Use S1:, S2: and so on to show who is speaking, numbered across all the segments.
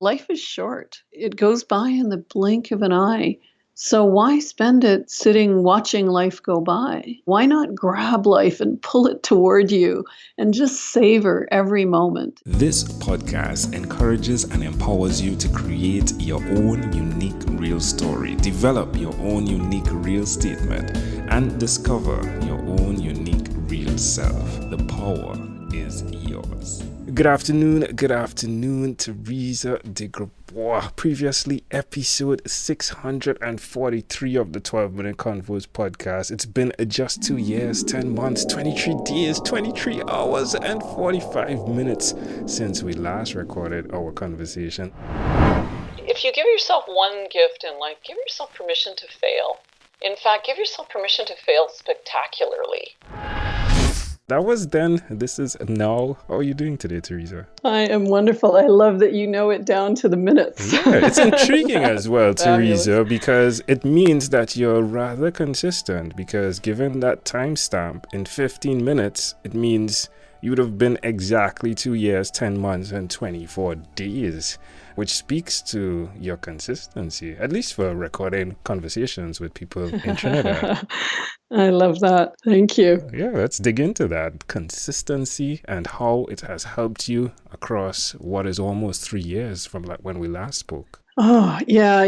S1: Life is short. It goes by in the blink of an eye. So why spend it sitting watching life go by? Why not grab life and pull it toward you and just savor every moment?
S2: This podcast encourages and empowers you to create your own unique real story, develop your own unique real statement, and discover your own unique real self. The power is yours. Good afternoon, Teresa de Grosbois. Previously, episode 643 of the 12-Minute Convos podcast. It's been just 2 years, 10 months, 23 days, 23 hours, and 45 minutes since we last recorded our conversation.
S3: If you give yourself one gift in life, give yourself permission to fail. In fact, give yourself permission to fail spectacularly.
S2: That was then. This is now. How are you doing today, Teresa?
S1: I am wonderful. I love that you know it down to the minutes.
S2: Yeah, it's intriguing as well, Teresa, because it means that you're rather consistent, because given that timestamp in 15 minutes, it means you would have been exactly 2 years, 10 months, and 24 days, which speaks to your consistency, at least for recording conversations with people in Trinidad.
S1: I love that. Thank you.
S2: Yeah, let's dig into that consistency and how it has helped you across what is almost 3 years from when we last spoke.
S1: Oh, yeah.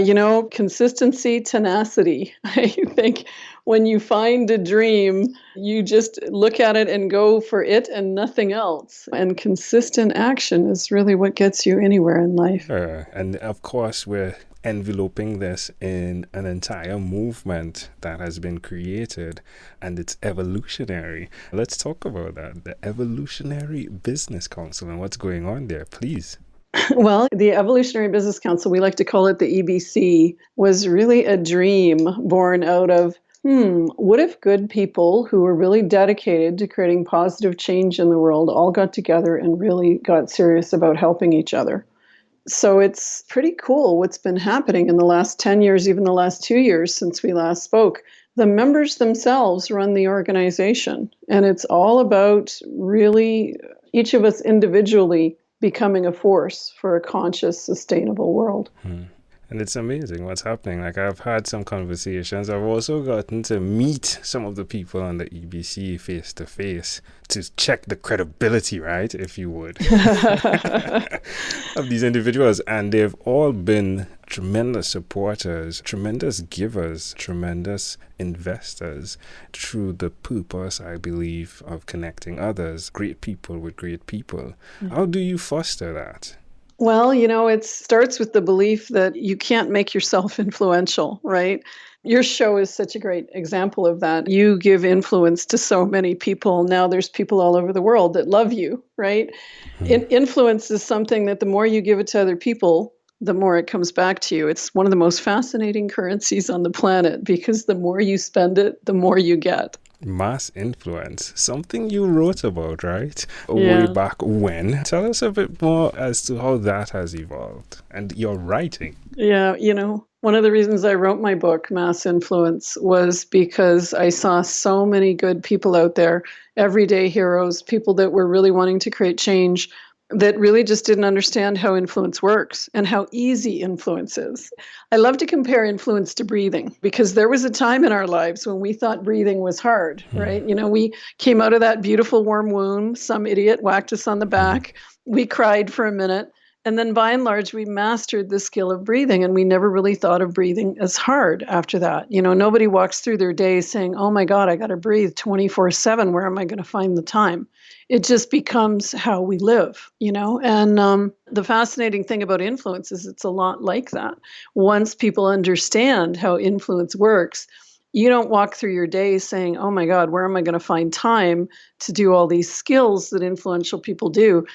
S1: Consistency, tenacity. I think when you find a dream, you just look at it and go for it and nothing else. And consistent action is really what gets you anywhere in life.
S2: And of course, we're enveloping this in an entire movement that has been created, and it's evolutionary. Let's talk about that. The Evolutionary Business Council and what's going on there, please.
S1: Well, the Evolutionary Business Council, we like to call it the EBC, was really a dream born out of, what if good people who were really dedicated to creating positive change in the world all got together and really got serious about helping each other? So it's pretty cool what's been happening in the last 10 years, even the last 2 years since we last spoke. The members themselves run the organization, and it's all about really each of us individually becoming a force for a conscious, sustainable world.
S2: And it's amazing what's happening. Like, I've had some conversations. I've also gotten to meet some of the people on the EBC face to face to check the credibility, right, if you would, of these individuals. And they've all been tremendous supporters, tremendous givers, tremendous investors through the purpose, I believe, of connecting others, great people with great people. How do you foster that?
S1: Well, it starts with the belief that you can't make yourself influential, right? Your show is such a great example of that. You give influence to so many people. Now there's people all over the world that love you, right? Influence is something that the more you give it to other people, the more it comes back to you. It's one of the most fascinating currencies on the planet because the more you spend it, the more you get.
S2: Mass influence, something you wrote about, right?
S1: Yeah.
S2: Way back when. Tell us a bit more as to how that has evolved and your writing.
S1: Yeah, one of the reasons I wrote my book, Mass Influence, was because I saw so many good people out there, everyday heroes, people that were really wanting to create change, that really just didn't understand how influence works and how easy influence is. I love to compare influence to breathing because there was a time in our lives when we thought breathing was hard, right? We came out of that beautiful warm womb, some idiot whacked us on the back, we cried for a minute, and then by and large, we mastered the skill of breathing, and we never really thought of breathing as hard after that. Nobody walks through their day saying, oh my God, I got to breathe 24/7. Where am I going to find the time? It just becomes how we live, And the fascinating thing about influence is it's a lot like that. Once people understand how influence works, you don't walk through your day saying, oh my God, where am I going to find time to do all these skills that influential people do?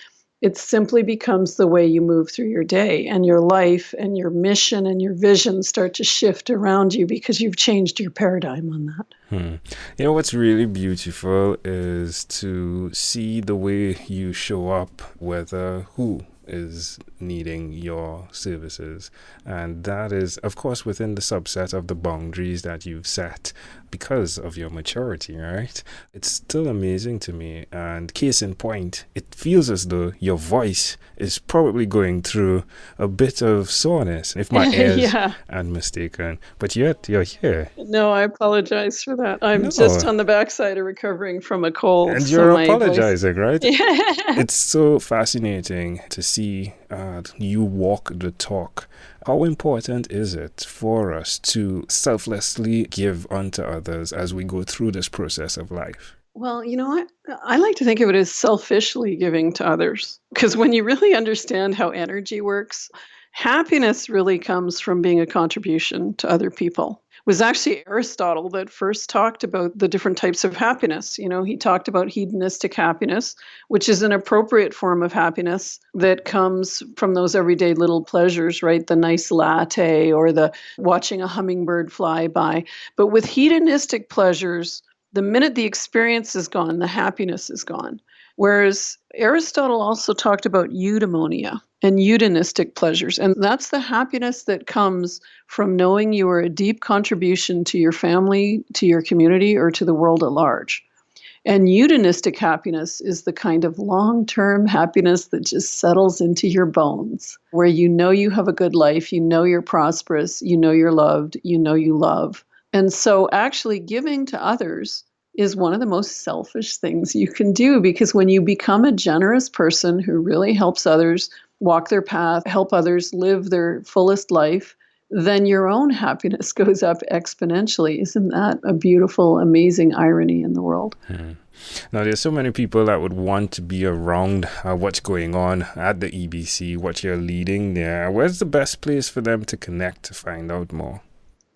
S1: It simply becomes the way you move through your day, and your life and your mission and your vision start to shift around you because you've changed your paradigm on that.
S2: What's really beautiful is to see the way you show up, whether who is needing your services. And that is, of course, within the subset of the boundaries that you've set because of your maturity, right? It's still amazing to me. And case in point, it feels as though your voice is probably going through a bit of soreness, if my ears
S1: Yeah.
S2: aren't mistaken. But yet you're here.
S1: No, I apologize for that. I'm just
S2: No.
S1: on the backside of recovering from a cold,
S2: And
S1: so
S2: you're
S1: my voice.
S2: apologizing, right?
S1: Yeah.
S2: It's so fascinating to see you walk the talk. How important is it for us to selflessly give unto others as we go through this process of life?
S1: Well, you know what? I like to think of it as selfishly giving to others. Because when you really understand how energy works, happiness really comes from being a contribution to other people. It was actually Aristotle that first talked about the different types of happiness. He talked about hedonistic happiness, which is an appropriate form of happiness that comes from those everyday little pleasures, right? The nice latte or the watching a hummingbird fly by. But with hedonistic pleasures, the minute the experience is gone, the happiness is gone. Whereas Aristotle also talked about eudaimonia and eudaimonistic pleasures. And that's the happiness that comes from knowing you are a deep contribution to your family, to your community, or to the world at large. And eudaimonistic happiness is the kind of long-term happiness that just settles into your bones, where you know you have a good life, you know you're prosperous, you know you're loved, you know you love. And so actually giving to others is one of the most selfish things you can do, because when you become a generous person who really helps others walk their path, help others live their fullest life, then your own happiness goes up exponentially. Isn't that a beautiful, amazing irony in the world?
S2: Now, there's so many people that would want to be around what's going on at the EBC, what you're leading there. Where's the best place for them to connect to find out more?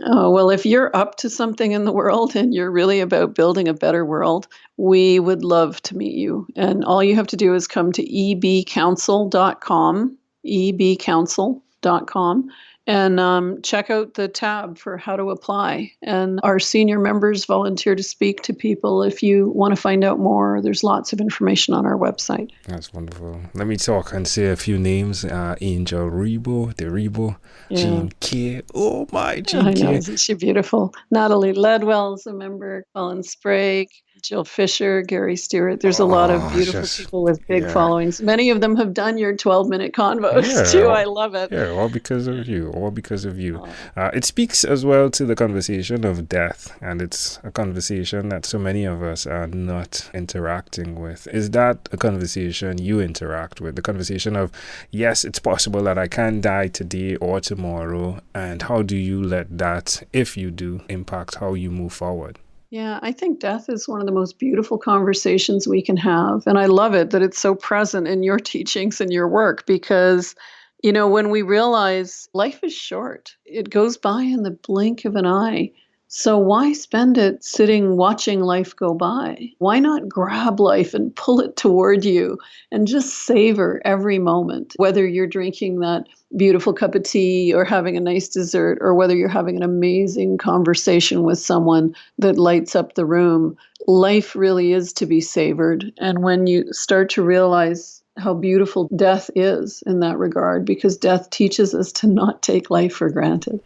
S1: Oh, well, if you're up to something in the world and you're really about building a better world, we would love to meet you. And all you have to do is come to ebcouncil.com, ebcouncil.com, and check out the tab for how to apply. And our senior members volunteer to speak to people if you want to find out more. There's lots of information on our website.
S2: That's wonderful. Let me talk and say a few names. Angel Deribo,
S1: Yeah.
S2: Jean K. Oh my, Jean
S1: I know,
S2: K.
S1: isn't she beautiful? Natalie Ledwell's a member, Colin Sprague, Jill Fisher, Gary Stewart. There's a lot of beautiful people with big followings. Many of them have done your 12-minute convos too. I love it.
S2: Yeah, all because of you. All because of you. It speaks as well to the conversation of death, and it's a conversation that so many of us are not interacting with. Is that a conversation you interact with? The conversation of, yes, it's possible that I can die today or tomorrow, and how do you let that, if you do, impact how you move forward?
S1: Yeah, I think death is one of the most beautiful conversations we can have. And I love it that it's so present in your teachings and your work, because, when we realize life is short, it goes by in the blink of an eye. So why spend it sitting watching life go by? Why not grab life and pull it toward you and just savor every moment, whether you're drinking that beautiful cup of tea or having a nice dessert, or whether you're having an amazing conversation with someone that lights up the room. Life really is to be savored. And when you start to realize how beautiful death is in that regard, because death teaches us to not take life for granted.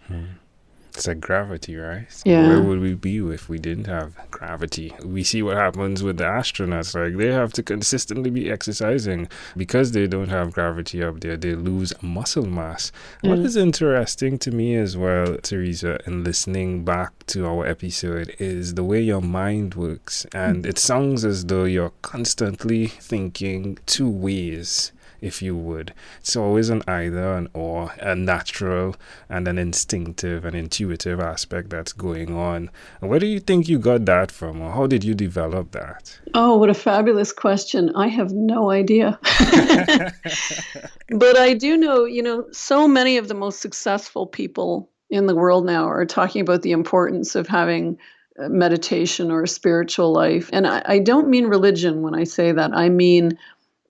S2: It's like gravity, right?
S1: Yeah.
S2: Where would we be if we didn't have gravity? We see what happens with the astronauts. Like, they have to consistently be exercising because they don't have gravity up there. They lose muscle mass. What is interesting to me as well, Teresa, in listening back to our episode, is the way your mind works. And it sounds as though you're constantly thinking two ways, if you would. It's always an either, an or, a natural and an instinctive and intuitive aspect that's going on. And where do you think you got that from, or how did you develop that?
S1: Oh, what a fabulous question. I have no idea. But I do know, so many of the most successful people in the world now are talking about the importance of having meditation or a spiritual life. And I don't mean religion when I say that. I mean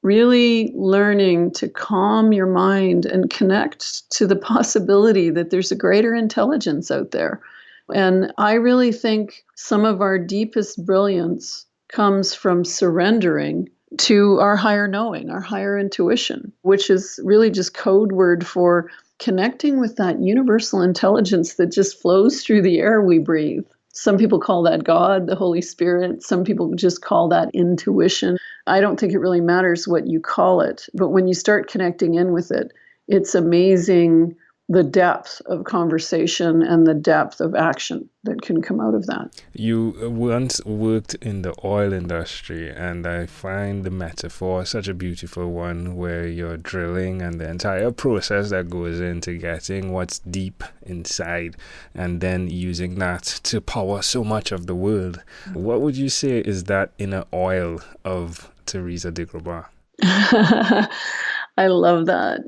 S1: really learning to calm your mind and connect to the possibility that there's a greater intelligence out there. And I really think some of our deepest brilliance comes from surrendering to our higher knowing, our higher intuition, which is really just code word for connecting with that universal intelligence that just flows through the air we breathe. Some people call that God, the Holy Spirit. Some people just call that intuition. I don't think it really matters what you call it, but when you start connecting in with it, it's amazing the depth of conversation and the depth of action that can come out of that.
S2: You once worked in the oil industry, and I find the metaphor such a beautiful one, where you're drilling and the entire process that goes into getting what's deep inside and then using that to power so much of the world. What would you say is that inner oil of Teresa de Grosbois?
S1: I love that.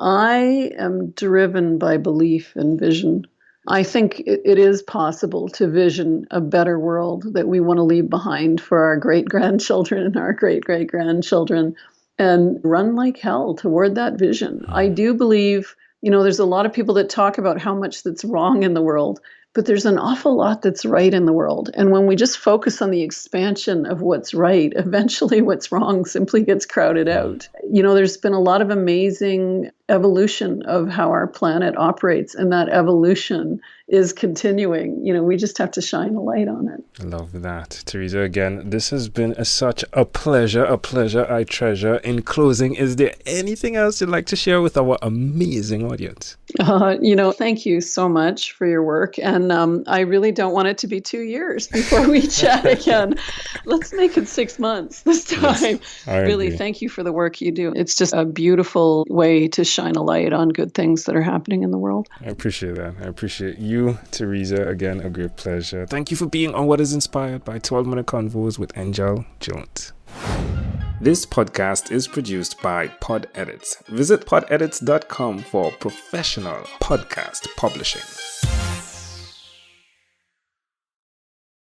S1: I am driven by belief and vision. I think it is possible to vision a better world that we want to leave behind for our great-grandchildren and our great-great-grandchildren, and run like hell toward that vision. I do believe, there's a lot of people that talk about how much that's wrong in the world, but there's an awful lot that's right in the world. And when we just focus on the expansion of what's right, eventually what's wrong simply gets crowded out. There's been a lot of amazing evolution of how our planet operates, and that evolution is continuing. We just have to shine a light on it.
S2: I love that. Teresa, again, this has been such a pleasure I treasure. In closing, is there anything else you'd like to share with our amazing audience?
S1: Thank you so much for your work. And I really don't want it to be 2 years before we chat again. Let's make it 6 months this time.
S2: Yes, I
S1: really,
S2: agree.
S1: thank you for the work you do. It's just a beautiful way to shine a light on good things that are happening in the world.
S2: I appreciate that. I appreciate you, Teresa. Again, a great pleasure. Thank you for being on What is Inspired by 12-Minute Convos with Angel Jones. This podcast is produced by Pod Edits. Visit podedits.com for professional podcast publishing.